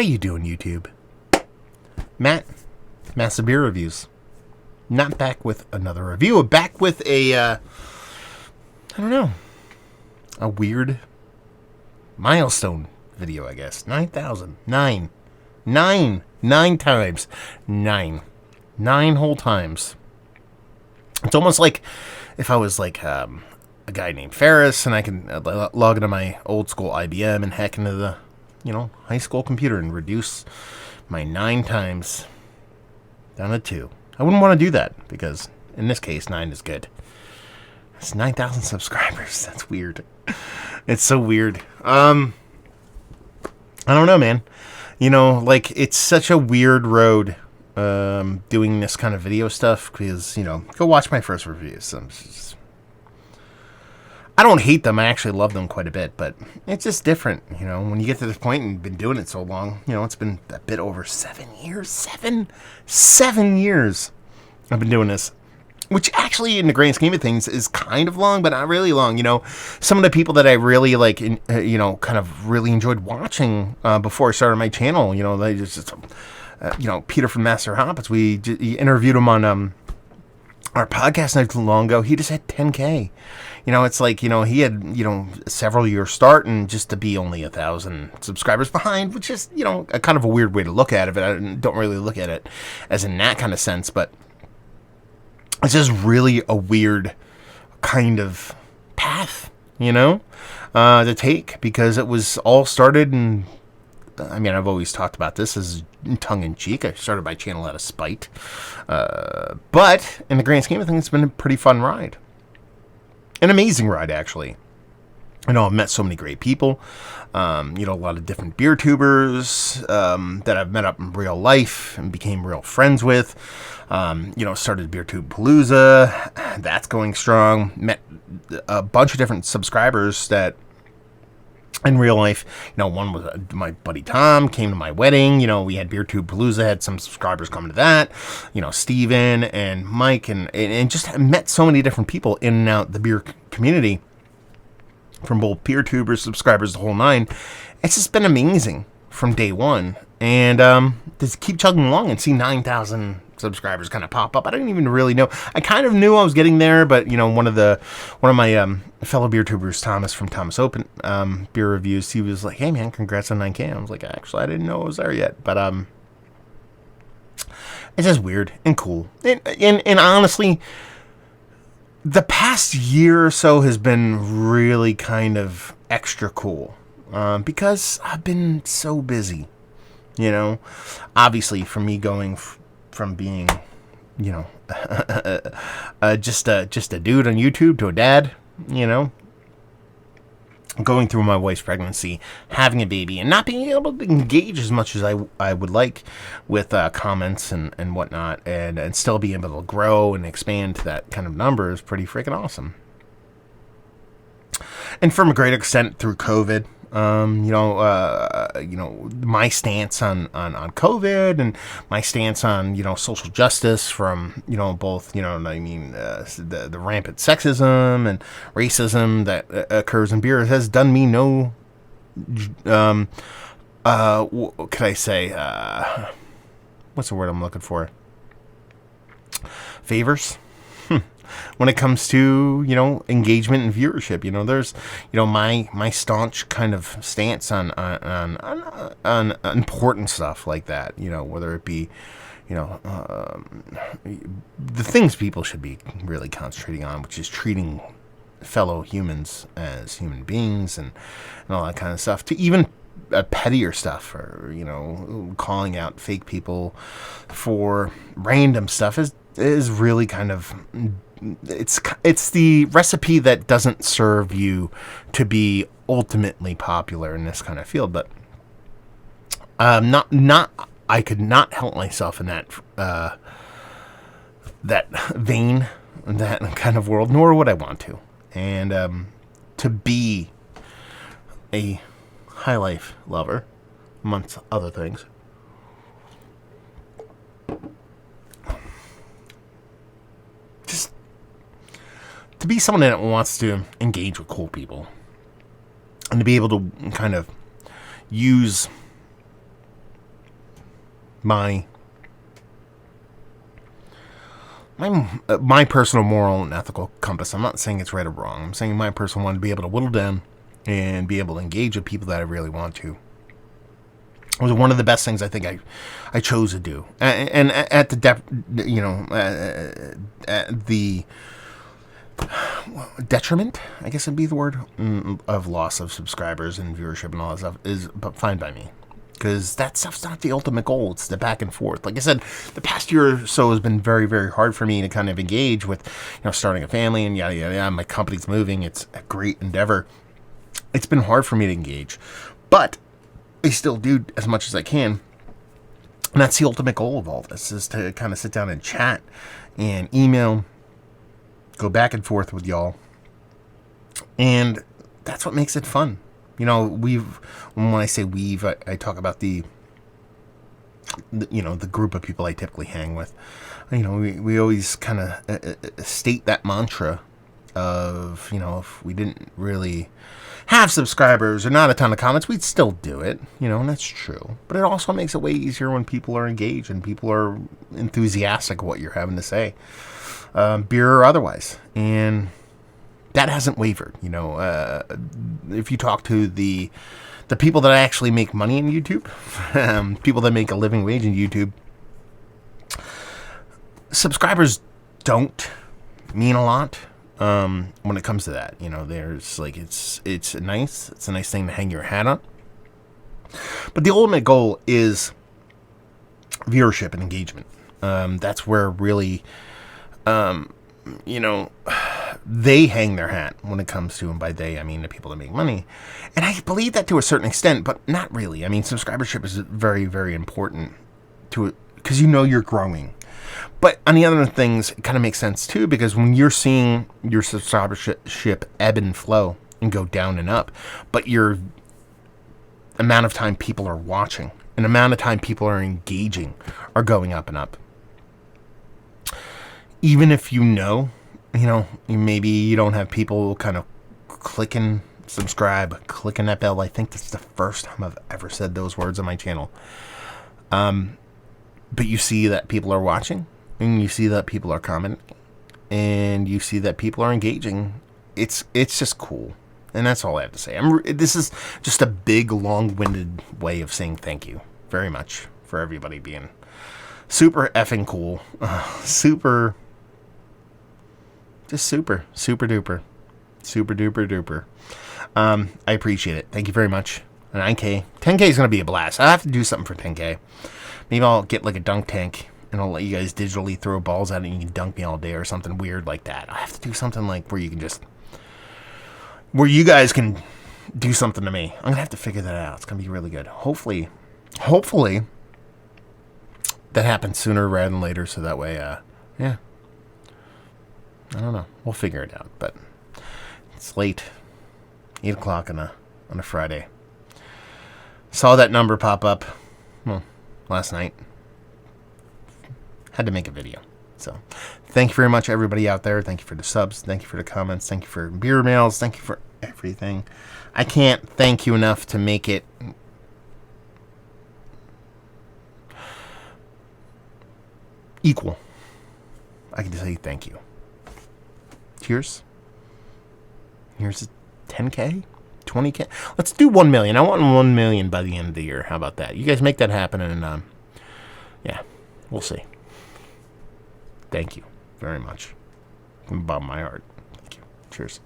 you doing, YouTube? Matt, Massive Beer Reviews. Not back with another review. Back with a weird milestone video, I guess. 9,000. Nine times. Nine whole times. It's almost like if I was like a guy named Ferris and I can log into my old school IBM and hack into the, high school computer and reduce my 9 times down to 2. I wouldn't want to do that because in this case, 9 is good. It's 9,000 subscribers. That's weird. It's so weird. I don't know, man. It's such a weird road doing this kind of video stuff because, go watch my first reviews. I don't hate them. I actually love them quite a bit, but it's just different, when you get to this point and been doing it so long, it's been a bit over 7 years. 7 years I've been doing this, which actually in the grand scheme of things is kind of long, but not really long. Some of the people that I really like, kind of really enjoyed watching before I started my channel, they just Peter from Master Hoppets, we interviewed him on our podcast not too long ago. He just had 10K. It's like, he had, several years start and just to be only 1,000 subscribers behind, which is, a kind of a weird way to look at it. I don't really look at it as in that kind of sense, but it's just really a weird kind of path, to take because it was all started in, I've always talked about this as tongue-in-cheek. I started my channel out of spite. But in the grand scheme of things, it's been a pretty fun ride. An amazing ride, actually. I've met so many great people. A lot of different beer tubers that I've met up in real life and became real friends with. Started Beer Tube Palooza. That's going strong. Met a bunch of different subscribers that in real life, one was my buddy Tom, came to my wedding. We had Beer Tube Palooza, had some subscribers coming to that. Steven and Mike and just met so many different people in and out the beer community from both beer tubers, subscribers, the whole nine. It's just been amazing from day one. And just keep chugging along and see 9,000 subscribers kind of pop up. I didn't even really know. I kind of knew I was getting there, but one of my fellow beer tubers, Thomas from Thomas Open Beer Reviews, he was like, "Hey man, congrats on 9K." I was like, "Actually, I didn't know I was there yet." But it's just weird and cool. And honestly, the past year or so has been really kind of extra cool because I've been so busy. Obviously, for me going from being, just a dude on YouTube to a dad, going through my wife's pregnancy, having a baby, and not being able to engage as much as I would like with comments and whatnot, and still be able to grow and expand to that kind of number is pretty freaking awesome. And from a great extent through COVID. My stance on COVID and my stance on, social justice from, both, the rampant sexism and racism that occurs in beer has done me no, what could I say, what's the word I'm looking for? Favors? When it comes to, engagement and viewership, there's, my staunch kind of stance on important stuff like that, whether it be, the things people should be really concentrating on, which is treating fellow humans as human beings and all that kind of stuff, to even pettier stuff or, calling out fake people for random stuff is really kind of... It's the recipe that doesn't serve you to be ultimately popular in this kind of field, but I could not help myself in that vein, that kind of world, nor would I want to. And to be a high life lover, amongst other things. Just to be someone that wants to engage with cool people and to be able to kind of use my personal moral and ethical compass. I'm not saying it's right or wrong. I'm saying my personal one, to be able to whittle down and be able to engage with people that I really want to. It was one of the best things I think I chose to do. And at the at the detriment, I guess would be the word, of loss of subscribers and viewership and all that stuff, is but fine by me. Because that stuff's not the ultimate goal. It's the back and forth. Like I said, the past year or so has been very, very hard for me to kind of engage with, starting a family and yada, yada, yada. My company's moving. It's a great endeavor. It's been hard for me to engage. But I still do as much as I can. And that's the ultimate goal of all this, is to kind of sit down and chat and email, go back and forth with y'all. And that's what makes it fun. When I say we've, I talk about the group of people I typically hang with. We always kind of state that mantra of, if we didn't really have subscribers or not a ton of comments, we'd still do it, and that's true. But it also makes it way easier when people are engaged and people are enthusiastic of what you're having to say, beer or otherwise. And that hasn't wavered. If you talk to the people that actually make money in YouTube, people that make a living wage in YouTube, subscribers don't mean a lot when it comes to that. There's like it's a nice thing to hang your hat on. But the ultimate goal is viewership and engagement. That's where really, they hang their hat when it comes to, and by they, I mean the people that make money. And I believe that to a certain extent, but not really. I mean, subscribership is very, very important to it, because you're growing. But on the other things, it kind of makes sense too, because when you're seeing your subscribership ebb and flow and go down and up, but your amount of time people are watching and amount of time people are engaging are going up and up. Even if maybe you don't have people kind of clicking subscribe, clicking that bell. I think that's the first time I've ever said those words on my channel. But you see that people are watching, and you see that people are commenting, and you see that people are engaging. It's just cool. And that's all I have to say. This is just a big, long-winded way of saying thank you very much for everybody being super effing cool. Super duper. Super duper duper. I appreciate it. Thank you very much. 9K. 10K is going to be a blast. I have to do something for 10K. Maybe I'll get like a dunk tank and I'll let you guys digitally throw balls at it and you can dunk me all day or something weird like that. I have to do something like where you guys can do something to me. I'm going to have to figure that out. It's going to be really good. Hopefully that happens sooner rather than later, so that way, yeah. I don't know. We'll figure it out, but it's late. 8 o'clock on a Friday. Saw that number pop up, last night. Had to make a video. So, thank you very much, everybody out there. Thank you for the subs. Thank you for the comments. Thank you for beer mails. Thank you for everything. I can't thank you enough to make it equal. I can just say thank you. Cheers. Here's 10K, 20K. Let's do 1 million. I want 1 million by the end of the year. How about that? You guys make that happen, and yeah, we'll see. Thank you very much from the bottom of my heart. Thank you. Cheers.